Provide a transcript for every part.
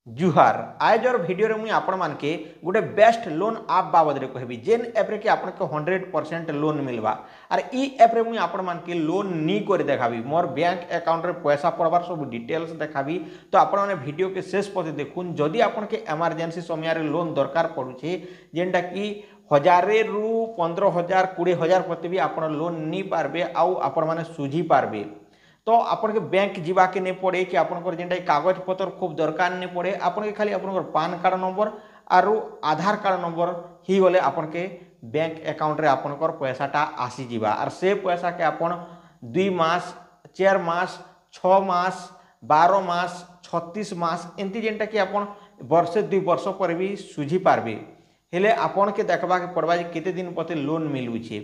जुहार आजर video मुझे आपण मानके गोटे बेस्ट लोन आप बाबद कहबी जेन एप्रे कि आपको 100% लोन मिलवा आर ई एप्रे मुझे आपण मानके लोन नी कर देखाबी मोर बैंक अकाउंट रे पैसा पड़वार सब डिटेल्स देखाबी। तो आपण मैंने वीडियो के शेष पति देखुन जदि आपन के एमरजेंसी समय लोन दरकार पड़ुछे जेनटा कि 1000 रु 15,000 20,000 प्रति भी आप लोन नहीं पार्बे आउ आपण मैंने सुझी पार्बे। तो आपन के बैंक जीवा के नहीं पड़े कि आपन जेनटा कागज पत्र खूब दरकार नहीं पड़े आपन के खाली आपन पान कार्ड नंबर आरु आधार कार्ड नंबर ही गले आपन के बैंक अकाउंट रे आपन पैसाटा आसी जीवा आर से पैसा के आपन 2 मास 4 मास 6 मास 12 मास 36 मास एमती जेनटा कि आपन वर्षे 2 वर्ष पर भी सुझी पार्बे हेले आपन के देखबा के पड़वा केते दिन पते लोन मिलुछे।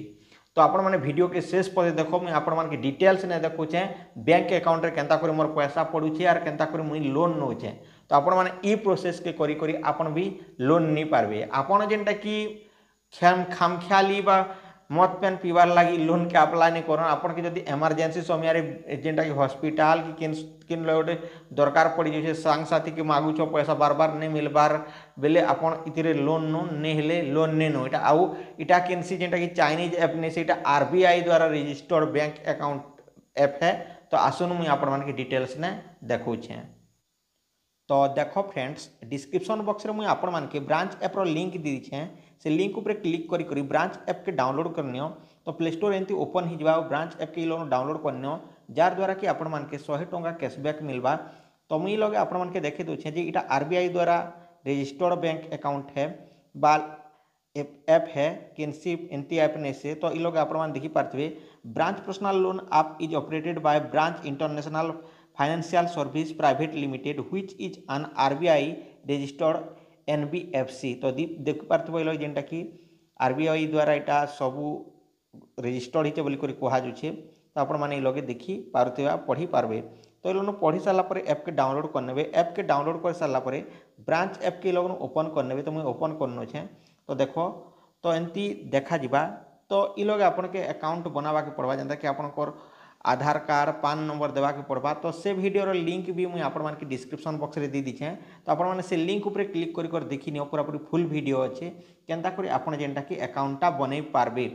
तो आपण मैंने वीडियो के शेष पर देखो मुझे आपण मान के डिटेल्स ने देखुचे बैंक अकाउंट रे केंता करी मोर पैसा पड़ुछे आर केंता करी मुई लोन नौचे। तो आपण मैंने ई प्रोसेस के करी करी आपण भी लोन नहीं पार्बे आपण जेनटा कि खामख्याली बा मद पेन पीवार लगी लोन के अप्लाई नहीं कर आपन के जदि एमरजेंसी समय जेनटा कि हॉस्पिटल कि किन गोटे दरकार पड़ जाए सांग साथी के मागुछ पैसा बार बार नहीं मिलबार बेले आपन इतिरे लोन नो नहीं हेले लोन नहीं नो इटा आउ इटा केनसी जेनटा कि चाइनीज ऐप नहीं से आरबीआई द्वारा रजिस्टर्ड बैंक अकाउंट ऐप है। तो आसुन मुझे आपण मान के डिटेल्स ने देखुछे। तो देखो फ्रेंड्स डिस्क्रिप्शन बॉक्स रे मुझे आपण मान के ब्रांच ऐप रो लिंक दी छे से लिंक ऊपर क्लिक करी करी ब्रांच ऐप के डाउनलोड करनियो। तो प्ले स्टोर एंती ओपन हो जावा ब्रांच ऐप के लोन डाउनलोड करनियो जार द्वारा कि आपण मान के 100 टंका कैशबैक मिलवा। तो मुई लगे आपण मान के देखे दूचे जे इटा आरबीआई द्वारा रजिस्टर्ड बैंक अकाउंट है बा ऐप है केनसी एंती ऐप ने से। तो ई लगे आपण मान देखि पारथबे Branch personal loan app is operated by Branch international financial service private limited which is an RBI registered NBFC. तो देख पार्थे जेनटा कि आरबीआई द्वारा यहाँ सबू रजिस्टर्ड होते बोली कहुचे। तो आपण मैंने लगे देखी पार्थे पढ़ी पार्बे। तो ये पढ़ी सारापर ऐप के डाउनलोड करने ऐप के डाउनलोड कर सारापर ब्रांच ऐप के लोग ओपन करने। तो मुझे ओपन करनोछे तो देखो तो एमती देखा जा। तो ये लगे आपन के अकाउंट बनावा के पड़वा जेनता कि आपनकर आधार कार्ड पान नंबर देवा के पड़वा। तो से वीडियो लिंक भी मुझे आपण मान के डिस्क्रिप्शन बॉक्स रे दी दीछे। तो आपण मैंने से लिंक ऊपर क्लिक कर देखी नियो पूरा पूरी फुल वीडियो अच्छे केनता करी आपण जेनटा कि अकाउंटटा बनै पारबे।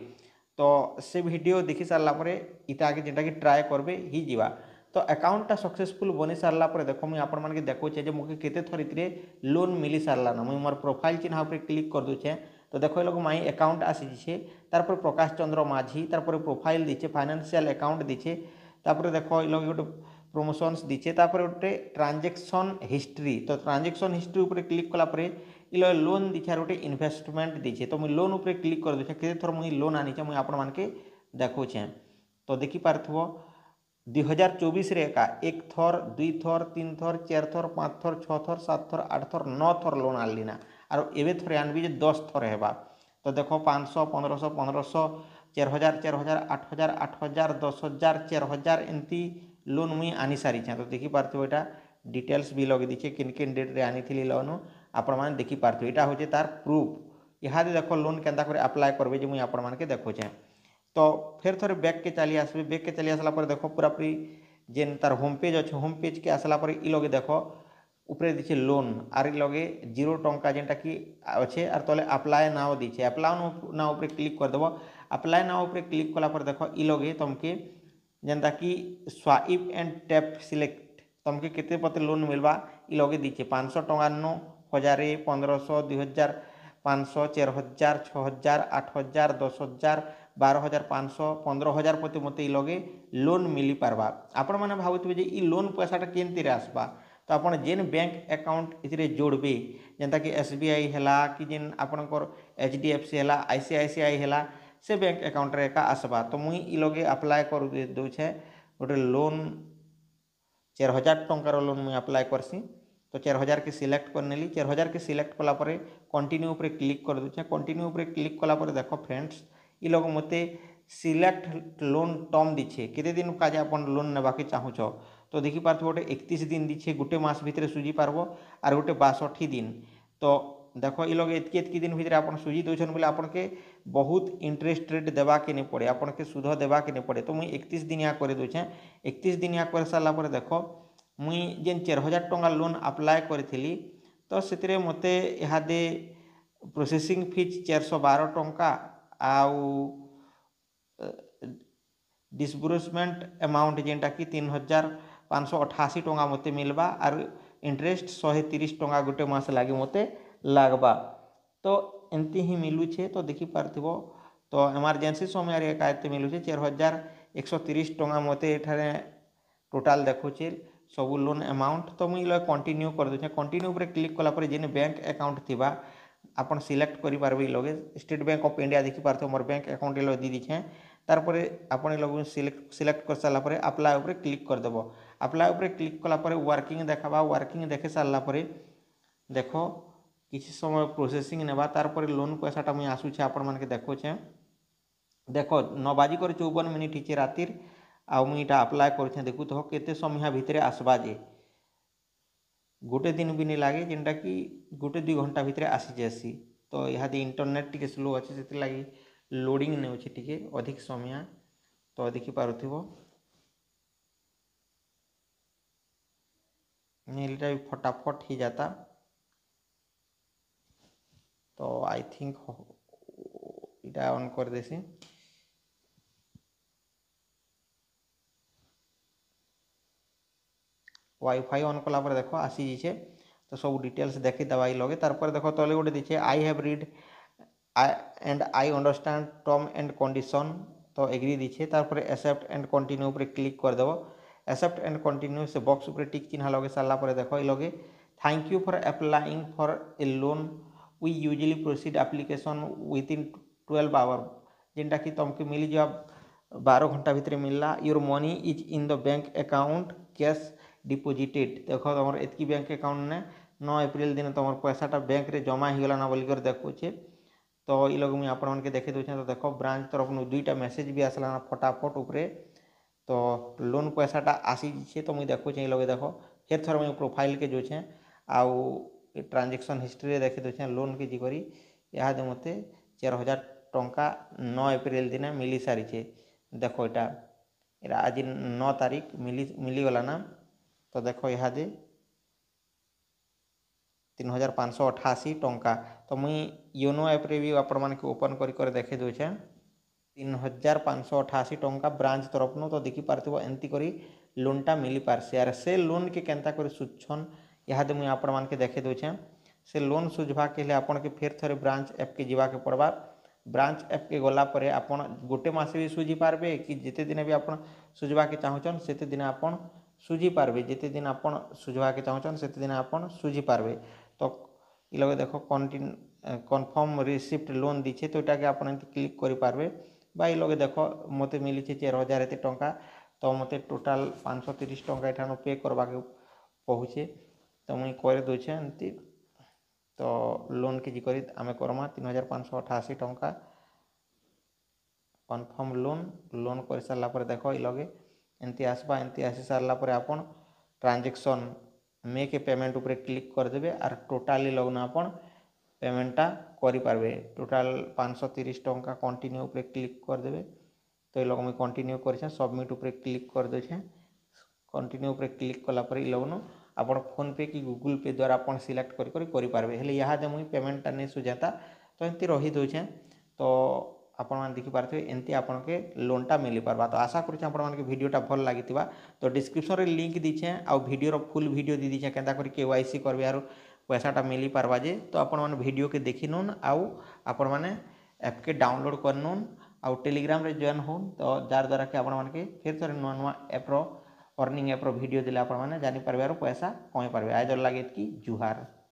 तो से वीडियो देखी सारला परे इटा आगे जेनटा कि ट्राए करबे ही जीवा। तो अकाउंटटा सक्सेसफुल बनी सारला परे देखो मुझे आपण मान के देखुचे जे मुके केते थर इतरे लोन मिली सारला ना मुझे मोर प्रोफाइल चिन्ह ऊपर क्लिक कर दूचे। तो देखो ये लोग माई अकाउंट आसीछे तारपर प्रकाश चंद्र माझी तारपर प्रोफाइल दीचे फाइनेंशियल अकाउंट दीचे तापर देखो ये लोग गोटे प्रमोशंस दीचे तापर गोटे ट्रांजेक्शन हिस्ट्री। तो ट्रांजेक्शन हिस्ट्री ऊपर क्लिक कलापर ये लोन दीछे गोटे इन्वेस्टमेंट दीछे। तो मुझे लोन ऊपर क्लिक कर दूचे केते थर मुझे लोन आनीचे मुझे आपण मान के देखुचे। तो देखी पारथबो 2024 रे एका 1 थर 2 थर 3 थर 4 थर 5 थर 6 थर 7 थर 8 थर 9 थर लोन आनली ना आर एबे थरे आनबी जे 10 थर हेबा। तो देखो 500 1500 1500 4000 4000 8000 8000 10,000 4000 एमती लोन मुई आनी सारी। तो देखी पारथबो एटा डिटेल्स भी लगे दीचे किन किन डेट रे आनी थी लोन आपण माने देखी पारथबो एटा होचे तार प्रूफ। यहाँ देखो लोन केनता करे अप्लाई करबे जे मुई आपण मान के देखुचे। तो फिर थोड़े बैक के चली आसबे बैक के चली आसला पर देखो पूरा पूरी जेन तार होम पेज अच्छे होम पेज के आसला पर ई लगे देखो ऊपर दीचे लोन आर लगे 0 टंका जेनटा कि अच्छे आर तले अप्लाई नाउ दीचे अप्लाई नाउ ऊपर क्लिक कर देबो। अप्लाई नाउ ऊपर क्लिक कला पर देखो ई लगे तुमके जेनता कि स्वाइप एंड टैप सिलेक्ट तुमके केते पते लोन मिलवा ई लगे दीचे 500 टंका नो 1000 1500 2000 500 4000 6000 8000 10,000 12,500 15,000 प्रति मत लगे लोन मिली पारबा। आपण मैंने भावुवे जे ई लोन पैसाटा केमती आसबा। तो आपन जेन बैंक अकाउंट इतरे जोड़बे जेनता कि एसबीआई हैला कि जेन आपनकर एचडीएफसी हैला आईसीआईसीआई हैला से बैंक अकाउंट रे का आसबा। तो मुई ई लगे अप्लाई कर दउछे गोटे लोन 4000 टंकार लोन मुई अप्लाई करसी। तो 4000 के सिलेक्ट कर नेली 4000 के सिलेक्ट कला परे कंटिन्यू ऊपर क्लिक कर दूचे। कंटिन्यू ऊपर क्लिक कला परे देखो फ्रेंड्स ये लोग मते सिलेक्ट लोन टर्म दीछे केते दिन काजे अपन लोन नेबा के चाहूछ। तो देखी पारथबो गोटे 31 दिन दीछे गोटे मास भितर सुझी पारबो आर गोटे 62 दिन। तो देखो ये लोग एतकी दिन भितर आपन सुझी दउछन बोले आपन के बहुत इंटरेस्ट रेट देवा के नहीं पड़े आपन के सुध देवा के नहीं पड़े। तो मुई 31 दिन या कर दूचे 31 दिन या कर सारा पर देखो मुई जेन 4000 टंका लोन अप्लाय करी तो से मते इहादे प्रोसेसिंग फीस 412 टंका आउ डिसबुर्समेंट अमाउंट जेनटा कि 3588 टंका मते मिलबा आर इंटरेस्ट 130 टंका गोटे मास लगे मते लागबा। तो एमती ही मिलूचे तो देखी पारथिबो तो इमरजेंसी समय रे कायते मिलूचे 4130 टंका मते एठारे टोटाल देखुचे सब लोन अमाउंट। तो मुझे कंटिन्यू कर दूचे कंटिन्यू पर क्लिक कला पर जेन बैंक अकाउंट थिबा आपन सिलेक्ट करि पारबे लगे स्टेट बैंक ऑफ इंडिया देखि पारथो मोर बैंक अकाउंट लो दी दिछे तारपरे आपण लोग सिलेक्ट कर सारा पर अप्लाई ऊपर क्लिक कर देबो। अप्लाई ऊपर क्लिक कला पर वर्किंग देखाबा वर्किंग देखे सारा पर देखो किसी समय प्रोसेसिंग नेबा तारपरे लोन पैसाटा मुझे आसूचे आपण मानके देखोछे देखो 9 बाजी कर 54 मिनिट हिचे रातिर आउ मुई इटा अप्लाई करूछे देखु तो केते समय भितरे आसबा जे गोटे दिन भी नहीं लगे जेनटा कि गोटे 2 घंटा भितर आसी जासी। तो यहाँ इंटरनेट टी स्लो अच्छे से लगी लोडिंग नहीं अच्छे टी अधिक समय तो देखी पार्थिव नीलटा भी फटाफट ही जाता। तो आई थिंक इटा ऑन कर देसी वाईफाई ऑन कला पर देखो आसी जाइए तो सब डिटेल्स देखी दबा लगे तार देखो तले गोटे दीचे I have read and I understand term and condition तो एग्री दीचे तार एक्सेप्ट एंड कंटिन्यू पर क्लिक कर देव एक्सेप्ट एंड कंटिन्यू से बॉक्स पर टिक चिन्ह लगे सारा पर देखो लगे thank you for applying for a loan we usually proceed application within 12 hour जेनटा कि तुमको मिल जा 12 घंटा भितर मिलला your money is in the bank account cash deposited देखो तुम एतकी बैंक अकाउंट ने 9 एप्रिल दिन तुम पैसाटा बैंक रे जमा हो गला ना बोलिकर देखुचे। तो ये लोग मुझे आपण मानके देखे दूचे तो देखो ब्रांच तरफ दुईटा मेसेज भी आसला ना फटाफट उपरे तो लोन पैसाटा आसी छे तो मुझे देखुचे ये लोग देखो फिर थोड़ा मुझे प्रोफाइल के जोछे आउ ट्रांजेक्शन हिस्ट्री देखे दूचे लोन के जीकरी यहाँ मत 4000 टंका 9 एप्रिल दिन मिली सारी छे देखो यहाँ आज 9 तारीख मिलीगला ना। तो देखो यहाँ 3588 टंका तो मुई योनो ऐप रे भी आपण मानके ओपन कर देखे दूचे 3588 टंका ब्रांच तरफ नु तो देखी पारथिबो एंती करी लोनटा मिली पारसे यार से लोन के केनता कर सुछन यहाँ मुई आपण मानके देखे दूचे से लोन सुझवा के लिए आपण के फिर थरे ब्रांच ऐप के जीवा के पड़वा ब्रांच ऐप के गला पर आपण गोटे मास भी सुझी पारबे कि जिते दिन भी आपण सुझवा के चाहूचन सेते दिन आपण सुझी पारबे जिते दिन आपण सुझवा के चाहूचन सेते दिन आपण सुझी पारबे। तो ये लोग देखो कन्फर्म रिसिप्ट लोन दीछे तो यहाँ के आपण क्लिक करि पारबे बा ये लोग देखो मते मिली 4000 एते टंका तो मते टोटाल 530 टंका एठानो पे करवा के पहुँचे तो मुई कर दूचे एमती। तो लोन के जी करी आमे करमा 3588 टंका कन्फर्म लोन कर सारा पर देखो ये लगे एमती आसबा एमती आसी सारा पर आपन ट्रांजेक्शन मेक ए पेमेंट ऊपर क्लिक करदे आर टोटाली लगन आपन पेमेंटा करि पारबे टोटाल 530 टंका कंटिन्यू ऊपर क्लिक करदे। तो ये लोग मुझे कंटिन्यू कर सबमिट ऊपर क्लिक कर दे कंटिन्यू ऊपर क्लिक कला पर लगन आप फोन पे कि गूगल पे द्वारा आप सिलेक्ट करेंगे हेले यहाँ मुझे पेमेंटा नहीं सुझाता तो एमती रही दूचे। तो आपण मैंने देखिपारे एमती आपन के लोनटा मिल पार्बा। तो आशा करुच्छे आपण मानके वीडियोटा भल लगी तो डिस्क्रिप्शन रे लिंक दीछे आ वीडियो फुल वीडियो दी दीछे केनता करी KYC करबे आरो पैसाटा मिली पार्बा जे। तो आपण माने वीडियो के देखी नून आउ आपण माने ऐप के डाउनलोड कर नून आउ टेलीग्राम रे जॉइन होन तो जार द्वारा के आपण मानके फिर थोड़े नुआ नुआ ऐप रो अर्निंग ऐप रो वीडियो देले आपण माने जानि पारबे आरो पैसा कमाई पारबे। आज लगे कि जुहार।